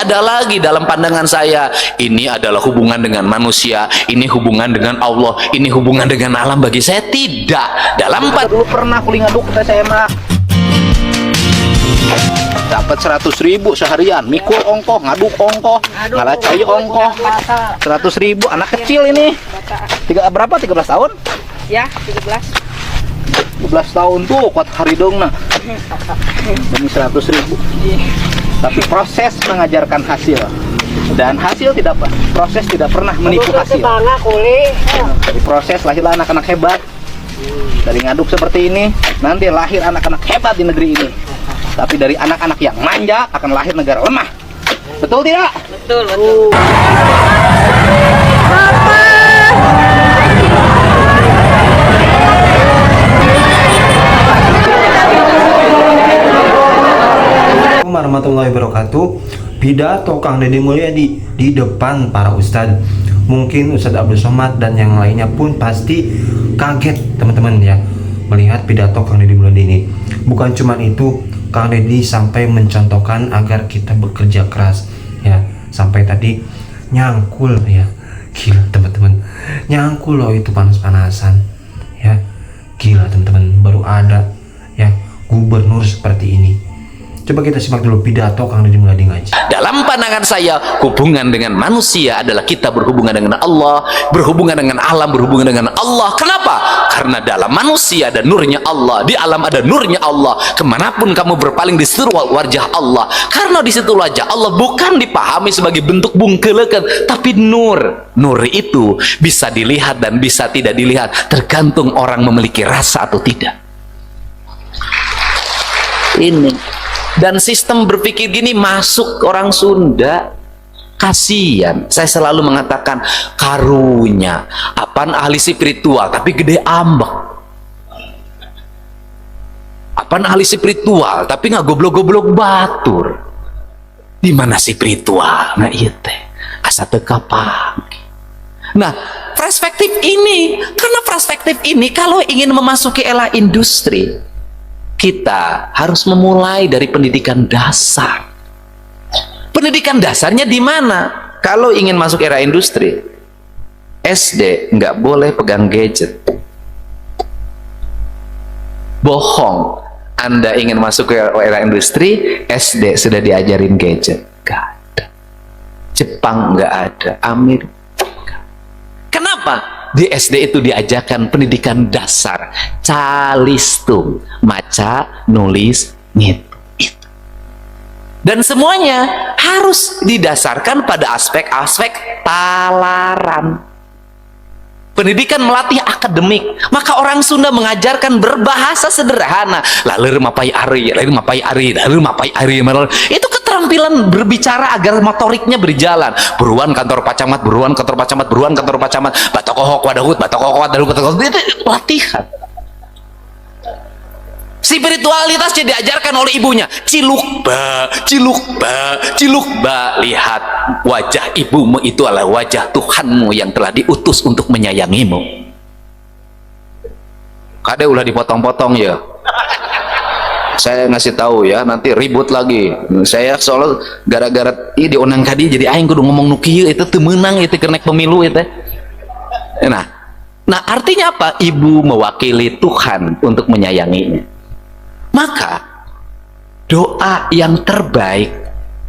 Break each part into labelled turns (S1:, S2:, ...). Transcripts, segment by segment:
S1: ada lagi dalam pandangan saya, ini adalah hubungan dengan manusia, ini hubungan dengan Allah, ini hubungan dengan alam. Bagi saya tidak. Dalam dulu pernah kuli ngaduk ke SMA, dapat 100.000 seharian, mikul ongkoh, ngaduk ongkoh, ngalacai ongkoh, 100.000. Anak kecil ini, berapa, 13 tahun?
S2: Ya, 13
S1: tahun tuh kuat hari dong nah demi 100.000. Tapi proses mengajarkan hasil, dan hasil tidak, proses tidak pernah menipu hasil. Dari proses lahirlah anak-anak hebat. Dari ngaduk seperti ini nanti lahir anak-anak hebat di negeri ini. Tapi dari anak-anak yang manja akan lahir negara lemah. Betul tidak?
S2: betul betul.
S3: Warahmatullahi wabarakatuh. Pidato Kang Deddy Mulyadi di depan para ustadz, mungkin Ustadz Abdul Somad dan yang lainnya pun pasti kaget teman-teman ya melihat pidato Kang Deddy Mulyadi ini. Bukan cuma itu, Kang Deddy sampai mencontohkan agar kita bekerja keras ya, sampai tadi nyangkul ya. Gila teman-teman, nyangkul loh itu panas-panasan ya. Gila teman-teman, baru ada ya gubernur seperti ini. Coba kita simak dulu pidato Kang Deddy Mulyadi ngaji.
S1: Dalam pandangan saya, hubungan dengan manusia adalah kita berhubungan dengan Allah, berhubungan dengan alam, berhubungan dengan Allah. Kenapa? Karena dalam manusia ada nurnya Allah, di alam ada nurnya Allah. Kemanapun kamu berpaling di situ wajah Allah. Karena di situ wajah Allah bukan dipahami sebagai bentuk bungkelekan, tapi nur. Nur itu bisa dilihat dan bisa tidak dilihat, tergantung orang memiliki rasa atau tidak. Ini. Dan sistem berpikir gini masuk orang Sunda, kasihan. Saya selalu mengatakan karunya apaan ahli spiritual tapi gede ambek, apaan ahli spiritual tapi nggak goblok-goblok batur. Di mana spiritual nah iya teh asa teu kapang. Nah perspektif ini, karena perspektif ini kalau ingin memasuki era industri, kita harus memulai dari pendidikan dasar. Pendidikan dasarnya di mana? Kalau ingin masuk era industri, SD nggak boleh pegang gadget. Bohong. Anda ingin masuk ke era industri, SD sudah diajarin gadget. Nggak ada. Jepang nggak ada. Amerika. Kenapa? Di SD itu diajarkan pendidikan dasar, calistung, maca, nulis, ngitung itu. Dan semuanya harus didasarkan pada aspek-aspek talaran. Pendidikan melatih akademik, maka orang Sunda mengajarkan berbahasa sederhana. Lalu mapai ari, lalu mapai ari, lalu mapai ari. Itu keterampilan berbicara agar motoriknya berjalan. Buruan kantor pacamat, buruan kantor pacamat, buruan kantor pacamat. Batokohok wadahut, batokohok wadahut, itu latihan. Spiritualitasnya diajarkan oleh ibunya. Cilukba, cilukba, cilukba. Lihat, wajah ibumu itu adalah wajah Tuhanmu yang telah diutus untuk menyayangimu. Kade ulah dipotong-potong ya. Saya ngasih tahu ya, nanti ribut lagi. Saya soal gara-gara ini diundang kadi jadi aing kudu ngomong nukieu itu teu meunang itu keur naik pemilu itu. Nah artinya apa? Ibu mewakili Tuhan untuk menyayanginya. Maka doa yang terbaik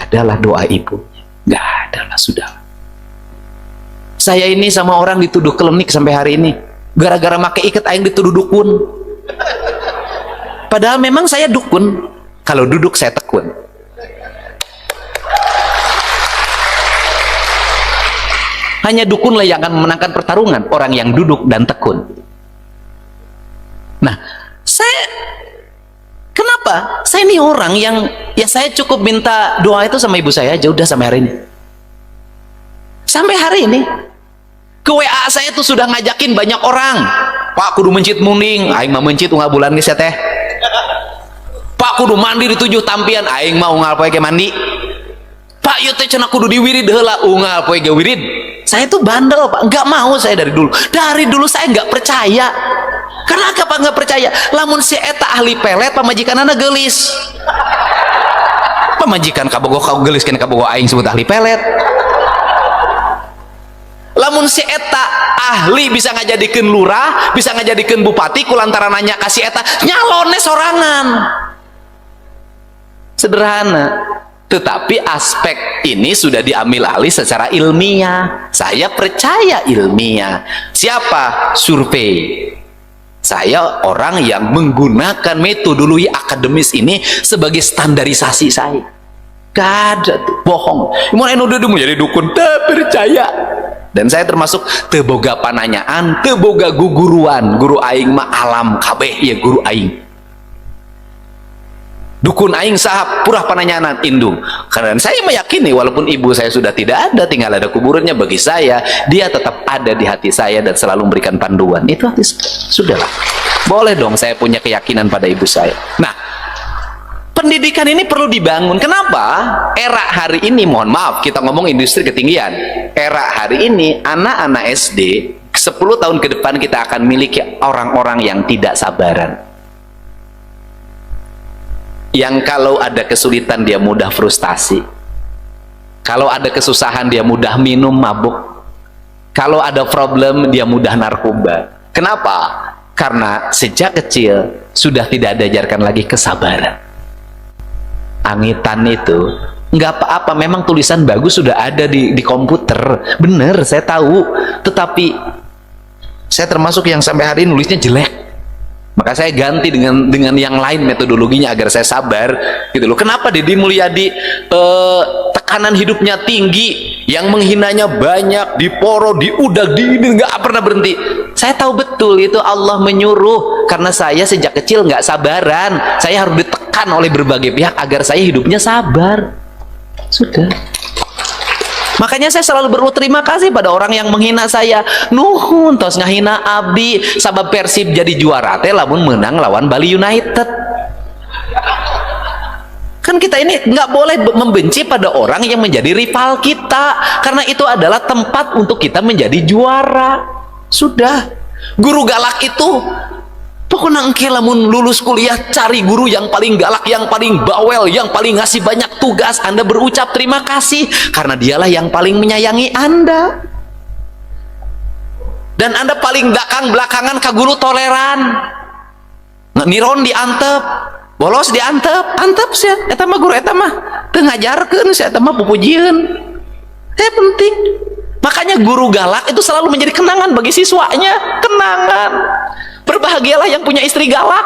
S1: adalah doa ibu. Nggak ada lah, sudah. Saya ini sama orang dituduh klinik sampai hari ini gara-gara make iket aing dituduh dukun. Padahal memang saya dukun. Kalau duduk saya tekun. Hanya dukun lah yang akan memenangkan pertarungan, orang yang duduk dan tekun. Nah, kenapa? Saya ini orang yang ya saya cukup minta doa itu sama ibu saya aja udah sampai hari ini. Sampai hari ini ke WA saya tuh sudah ngajakin banyak orang. Pak kudu mencit muning, aing mah mencit unggal bulan geus teh. Pak kudu mandi di 7 tampian, aing mah unggal poe ge mandi. Pak ieu teh cenah kudu diwirid heula, unggal poe ge wirid. Saya tuh bandel Pak, nggak mau saya dari dulu. Dari dulu saya nggak percaya. Kenapa Pak nggak percaya? Lamun si eta ahli pelet pamajikanana geulis. majikan kabogo kau geliskan kabogo aing sebut ahli pelet. Lamun si eta ahli bisa ngajadikeun lurah, bisa ngajadikeun bupati kulantaran nanya kasih eta nyalonnya sorangan. Sederhana. Tetapi aspek ini sudah diambil alih secara ilmiah. Saya percaya ilmiah. Siapa? Survei. Saya orang yang menggunakan metodologi akademis ini sebagai standarisasi saya. Gak ada tuh, bohong. Mau udah menjadi dukun, tak percaya. Dan saya termasuk teboga pananyaan, teboga guguruan. Guru aing mah alam kabeh ya guru aing. Dukun aing sahab purah pananyaan indung. Karena saya meyakini walaupun ibu saya sudah tidak ada, tinggal ada kuburannya, bagi saya dia tetap ada di hati saya dan selalu memberikan panduan. Itu hati sudahlah. Boleh dong saya punya keyakinan pada ibu saya. Nah, pendidikan ini perlu dibangun. Kenapa? Era hari ini, mohon maaf, kita ngomong industri ketinggian. Era hari ini anak-anak SD 10 tahun ke depan kita akan miliki orang-orang yang tidak sabaran. Yang kalau ada kesulitan dia mudah frustasi, kalau ada kesusahan dia mudah minum mabuk, kalau ada problem dia mudah narkoba. Kenapa? Karena sejak kecil sudah tidak diajarkan lagi kesabaran. Angitan itu nggak apa-apa, memang tulisan bagus sudah ada di komputer, bener saya tahu, tetapi saya termasuk yang sampai hari ini nulisnya jelek. Maka saya ganti dengan yang lain metodologinya agar saya sabar gitu loh. Kenapa Deddy Mulyadi tekanan hidupnya tinggi, yang menghinanya banyak, diporo, diudag, nggak pernah berhenti. Saya tahu betul itu Allah menyuruh, karena saya sejak kecil nggak sabaran. Saya harus ditekan oleh berbagai pihak agar saya hidupnya sabar. Sudah. Makanya saya selalu berterima kasih pada orang yang menghina saya. Nuhun tos ngahina abdi, sabab Persib jadi juara teh lamun menang lawan Bali United. Kan kita ini nggak boleh membenci pada orang yang menjadi rival kita, karena itu adalah tempat untuk kita menjadi juara. Sudah. Guru galak itu pokoknya engke lamun lulus kuliah cari guru yang paling galak, yang paling bawel, yang paling ngasih banyak tugas. Anda berucap terima kasih karena dialah yang paling menyayangi Anda. Dan Anda paling belakangan ke guru toleran. Niron diantep, bolos diantep, antep sih. Eta mah guru eta mah teu ngajarkeun sih, eta mah pupujieun. Penting. Makanya guru galak itu selalu menjadi kenangan bagi siswanya, kenangan. Berbahagialah yang punya istri galak.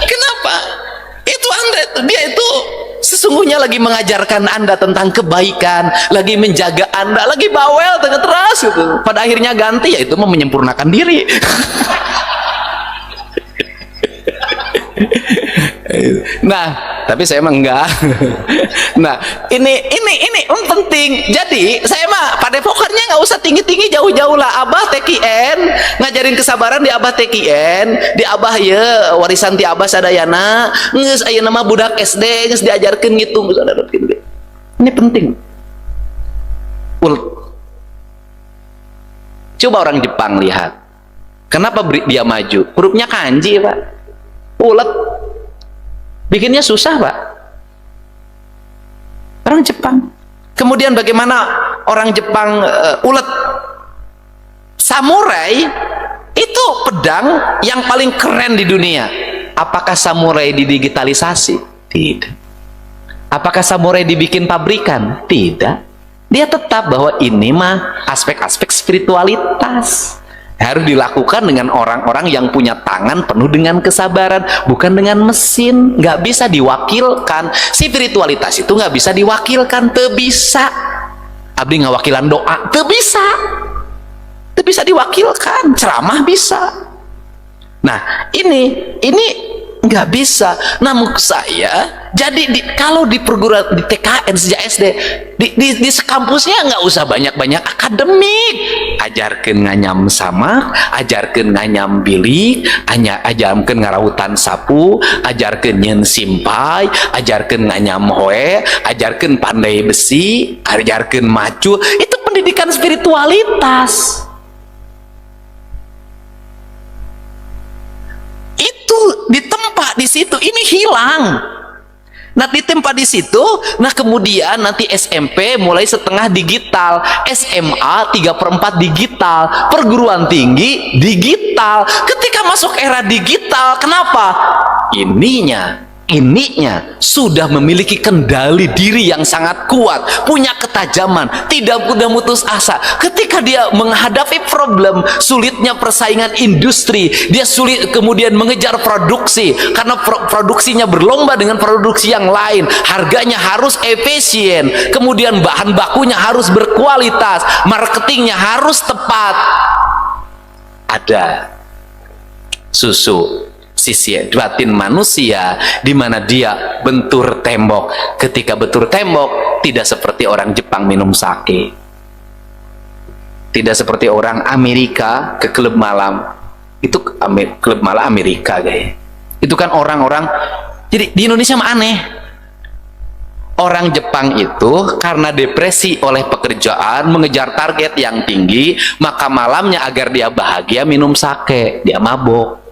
S1: Kenapa? Itu Anda, dia itu sesungguhnya lagi mengajarkan Anda tentang kebaikan, lagi menjaga Anda, lagi bawel terus gitu. Pada akhirnya ganti, yaitu menyempurnakan diri. Nah, tapi saya mah enggak. Nah, ini penting. Jadi saya mah pada pokoknya nggak usah tinggi-tinggi, jauh-jauh lah. Abah TKN ngajarin kesabaran di Abah TKN, di Abah ya warisan ti Abah sadayana. Nges aya nama budak SD nges diajarkeun gitu. Ini penting. Coba orang Jepang lihat. Kenapa dia maju? Hurufnya kanji, Pak. Ulet. Bikinnya susah, Pak. Orang Jepang. Kemudian bagaimana orang Jepang ulet? Samurai itu pedang yang paling keren di dunia. Apakah samurai didigitalisasi? Tidak. Apakah samurai dibikin pabrikan? Tidak. Dia tetap bahwa ini mah aspek-aspek spiritualitas. Harus dilakukan dengan orang-orang yang punya tangan penuh dengan kesabaran, bukan dengan mesin. Nggak bisa diwakilkan. Spiritualitas itu nggak bisa diwakilkan, teu bisa. Abdi ngawakilan doa, teu bisa. Teu bisa diwakilkan. Ceramah bisa. Nah, ini nggak bisa. Namun saya jadi kalau di perguruan di TKN sejak SD di sekampusnya nggak usah banyak-banyak akademik, ajarkeun nganyam samak, ajarkeun nganyam bilik, ajarkeun ngarautan sapu, ajarkeun nyeun simpai, ajarkeun nganyam hoe, ajarkeun pandai besi, ajarkeun macu. Itu pendidikan spiritualitas. Itu ditempa di situ, ini hilang. Nah, ditempa di situ, nah kemudian nanti SMP mulai setengah digital, SMA 3/4 digital, perguruan tinggi digital. Ketika masuk era digital, kenapa? Ininya sudah memiliki kendali diri yang sangat kuat, punya ketajaman, tidak mudah putus asa. Ketika dia menghadapi problem, sulitnya persaingan industri, dia sulit kemudian mengejar produksi, karena produksinya berlomba dengan produksi yang lain, harganya harus efisien, kemudian bahan bakunya harus berkualitas, marketingnya harus tepat. Ada susu sisi batin manusia di mana dia bentur tembok. Ketika bentur tembok, tidak seperti orang Jepang minum sake, tidak seperti orang Amerika ke klub malam. Itu klub malam Amerika guys, itu kan orang-orang. Jadi di Indonesia mah aneh, orang Jepang itu karena depresi oleh pekerjaan, mengejar target yang tinggi, maka malamnya agar dia bahagia minum sake, dia mabok.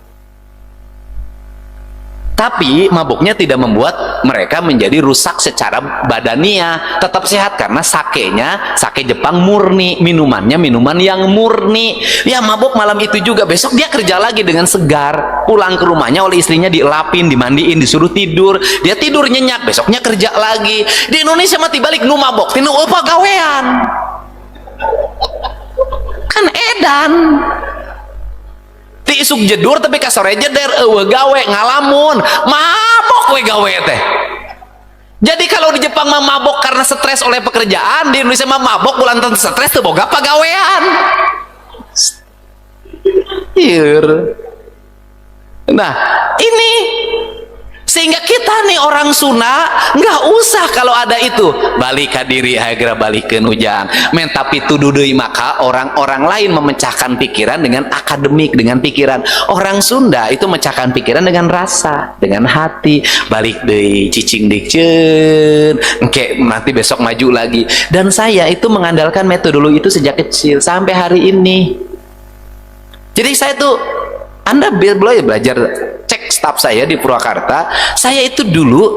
S1: Tapi mabuknya tidak membuat mereka menjadi rusak secara badania, tetap sehat karena sakenya sake Jepang murni, minumannya minuman yang murni. Ya mabuk malam itu juga, besok dia kerja lagi dengan segar, pulang ke rumahnya oleh istrinya dielapin, dimandiin, disuruh tidur, dia tidur nyenyak, besoknya kerja lagi. Di Indonesia mati balik nu mabok, tinu apa gawean, kan edan. Ti isuk jedur tapi ka sore jeder eueuh gawe ngalamun mabok we gawe teh. Jadi kalau di Jepang mah mabok karena stres oleh pekerjaan, di Indonesia mah mabok bulantan stres teu boga pagawean. Ieur. Nah, ini sehingga kita nih orang Sunda nggak usah kalau ada itu balik ke diri segera balikin ujang men, tapi tuduh deui maka orang-orang lain memecahkan pikiran dengan akademik, dengan pikiran. Orang Sunda itu memecahkan pikiran dengan rasa, dengan hati. Balik deui cicing dikeun engke nanti besok maju lagi. Dan saya itu mengandalkan metodologi itu sejak kecil sampai hari ini. Jadi saya tuh, Anda belajar, cek staf saya di Purwakarta, saya itu dulu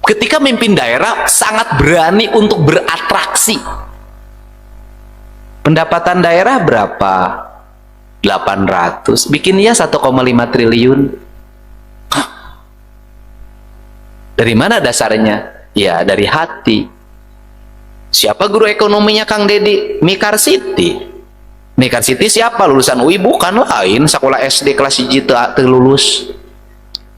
S1: ketika memimpin daerah sangat berani untuk beratraksi. Pendapatan daerah berapa? 800, bikin ya 1,5 triliun. Hah? Dari mana dasarnya? Ya dari hati. Siapa guru ekonominya Kang Dedi? Mikar Siti. Mikar Siti siapa? Lulusan UI? Bukan, lain, sekolah SD kelas 1 lulus.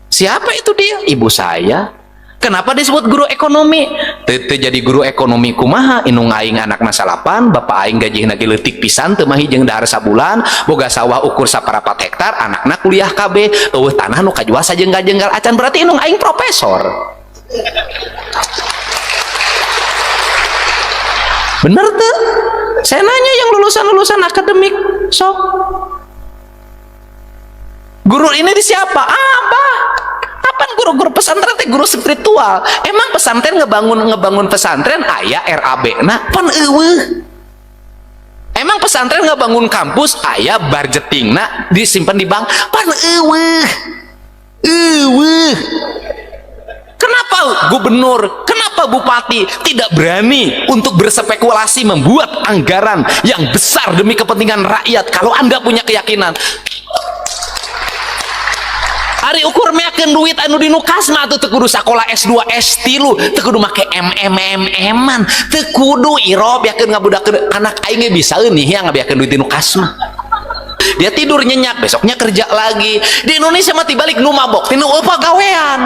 S1: Siapa itu dia? Ibu saya. Kenapa disebut guru ekonomi? Teu jadi guru ekonomi kumaha? Inung aing anak masalapan, bapak aing gajihna ge leutik pisan teu mah hijeng dahar sabulan, boga sawah ukur 1/4 hektar, anakna kuliah KB, eueuh tanah nu kajual sajenggal-jenggal acan, berarti inung aing profesor. Bener tuh? Saya nanya yang lulusan akademik, sok. Guru ini di siapa? Abah. Apaan guru-guru pesantren teh guru spiritual? Emang pesantren ngebangun pesantren aya RAB na pan eueuh. Emang pesantren ngebangun kampus aya budgetingna disimpan di bank pan eueuh. Kenapa gubernur, kenapa bupati tidak berani untuk berspekulasi membuat anggaran yang besar demi kepentingan rakyat? Kalau Anda punya keyakinan, hari ukur meyakin duit anu di Nukasma tuh kudu sekolah S2 S3 teu kudu make MM-an, teu kudu irob yakin ngabudakeun anak aing bisa nih yang ngabiakeun duit di Nukasma. Dia tidur nyenyak, besoknya kerja lagi. Di Indonesia mati balik nu mabok, tinu apa gawean.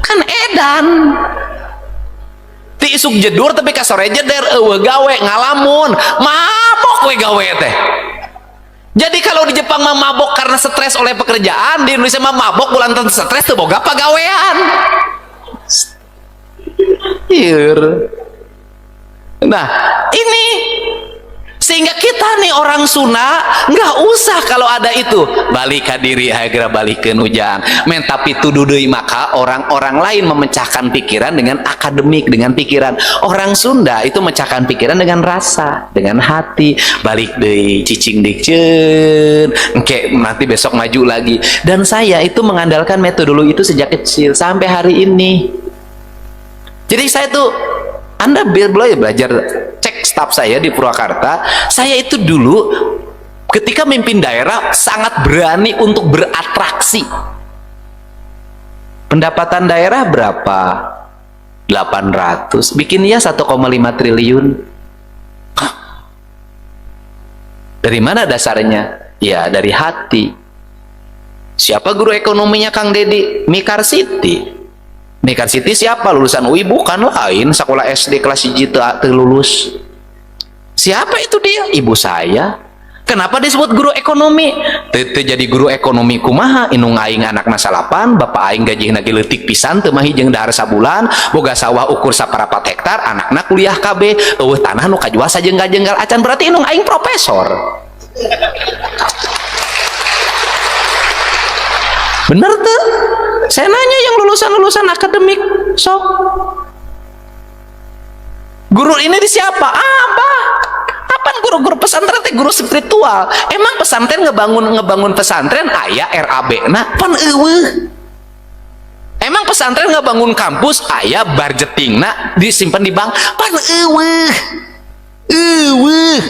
S1: Kan edan. Ti isuk jedur tapi ka sore jeder eueuh gawe ngalamun mabok we gawe teh. Jadi kalau di Jepang mah mabok karena stres oleh pekerjaan, di Indonesia mah mabok bulantan stres teu boga pagawean. Nah, ini Sehingga kita nih orang Sunda nggak usah kalau ada itu balik ke diri segera balik ke ujang men, tapi tuduh deui maka orang-orang lain memecahkan pikiran dengan akademik, dengan pikiran. Orang Sunda itu memecahkan pikiran dengan rasa, dengan hati. Balik deui cicing dikeun engke nanti besok maju lagi. Dan saya itu mengandalkan metodologi itu sejak kecil sampai hari ini. Jadi saya tuh, Anda belajar cek staf saya di Purwakarta, saya itu dulu ketika mimpin daerah sangat berani untuk beratraksi. Pendapatan daerah berapa? 800, bikinnya 1,5 triliun. Hah? Dari mana dasarnya? Ya dari hati. Siapa guru ekonominya Kang Dedi? Mikar Siti. Mikar Siti siapa? Lulusan UI bukan lain, sekolah SD kelas 1 lulus. Siapa itu dia? Ibu saya. Kenapa disebut guru ekonomi? Teu jadi guru ekonomi kumaha? Inung aing anak nasalapan, bapak aing gajihna ge leutik pisan teu mah hijeng dahar sabulan, boga sawah ukur saparapat hektar, anakna kuliah KB, eueuh tanah nu kajual sajenggal-jenggal acan, berarti inung aing profesor. Bener tuh? Saya nanya yang lulusan akademik, sok. Guru ini di siapa? Apa? Apaan guru-guru pesantren teh guru spiritual? Emang pesantren ngebangun pesantren aya RAB na pan eueuh. Emang pesantren ngebangun kampus aya budgetingna disimpan di bank pan eueuh. Eueuh.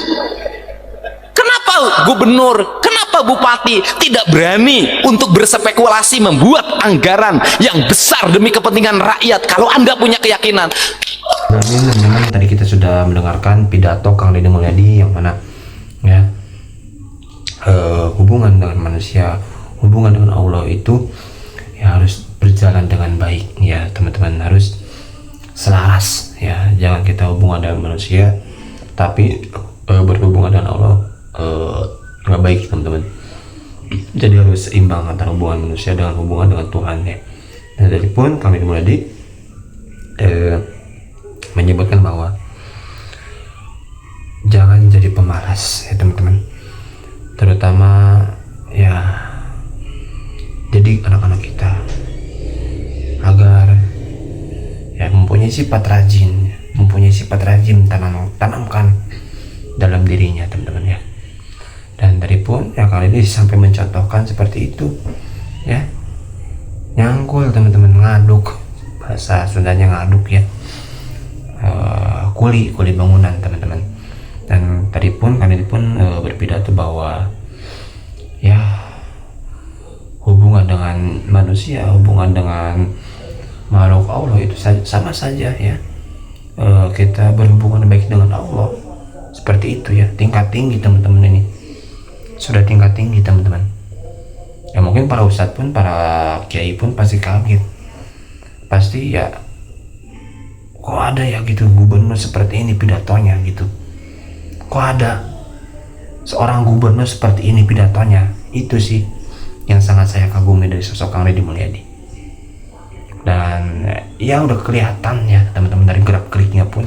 S1: Kenapa gubernur, kenapa bupati tidak berani untuk berspekulasi membuat anggaran yang besar demi kepentingan rakyat kalau Anda punya keyakinan?
S3: Teman-teman, tadi kita sudah mendengarkan pidato Kang Deddy Mulyadi yang mana ya hubungan dengan manusia, hubungan dengan Allah itu ya harus berjalan dengan baik ya teman-teman, harus selaras ya. Jangan kita hubungan dengan manusia tapi berhubungan dengan Allah nggak baik teman-teman. Jadi harus seimbang antara hubungan manusia dengan hubungan dengan Tuhan ya. Dan dari pun Kang Deddy Mulyadi menyebutkan bahwa jangan jadi pemalas ya teman-teman, terutama ya jadi anak-anak kita agar ya mempunyai sifat rajin tanamkan dalam dirinya teman-teman ya. Dan dari pun ya kali ini sampai mencontohkan seperti itu ya, nyangkul teman-teman, ngaduk, bahasa Sundanya ngaduk ya, kuli bangunan teman-teman. Dan tadi pun kami pun berpidato bahwa ya hubungan dengan manusia, hubungan dengan makhluk Allah itu sama saja ya. Kita berhubungan baik dengan Allah seperti itu ya, tingkat tinggi teman-teman, ini sudah tingkat tinggi teman-teman ya. Mungkin para ustadz pun, para kiai pun pasti kaget, pasti ya kok ada ya gitu gubernur seperti ini pidatonya gitu, kok ada seorang gubernur seperti ini pidatonya. Itu sih yang sangat saya kagumi dari sosok Kang Deddy Mulyadi. Dan ya udah kelihatan ya teman-teman dari gerak geriknya pun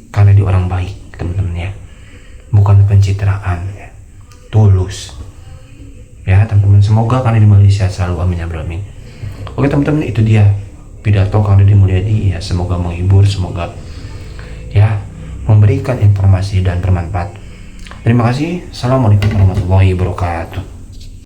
S3: karena dia orang baik teman-teman ya, bukan pencitraan ya, tulus ya teman-teman. Semoga Kang Deddy Mulyadi sehat selalu, amin ya rabbal alamin. Oke teman-teman, itu dia pidato Kang Deddy Mulyadi ya, semoga menghibur, semoga ya memberikan informasi dan bermanfaat. Terima kasih. Assalamualaikum warahmatullahi wabarakatuh.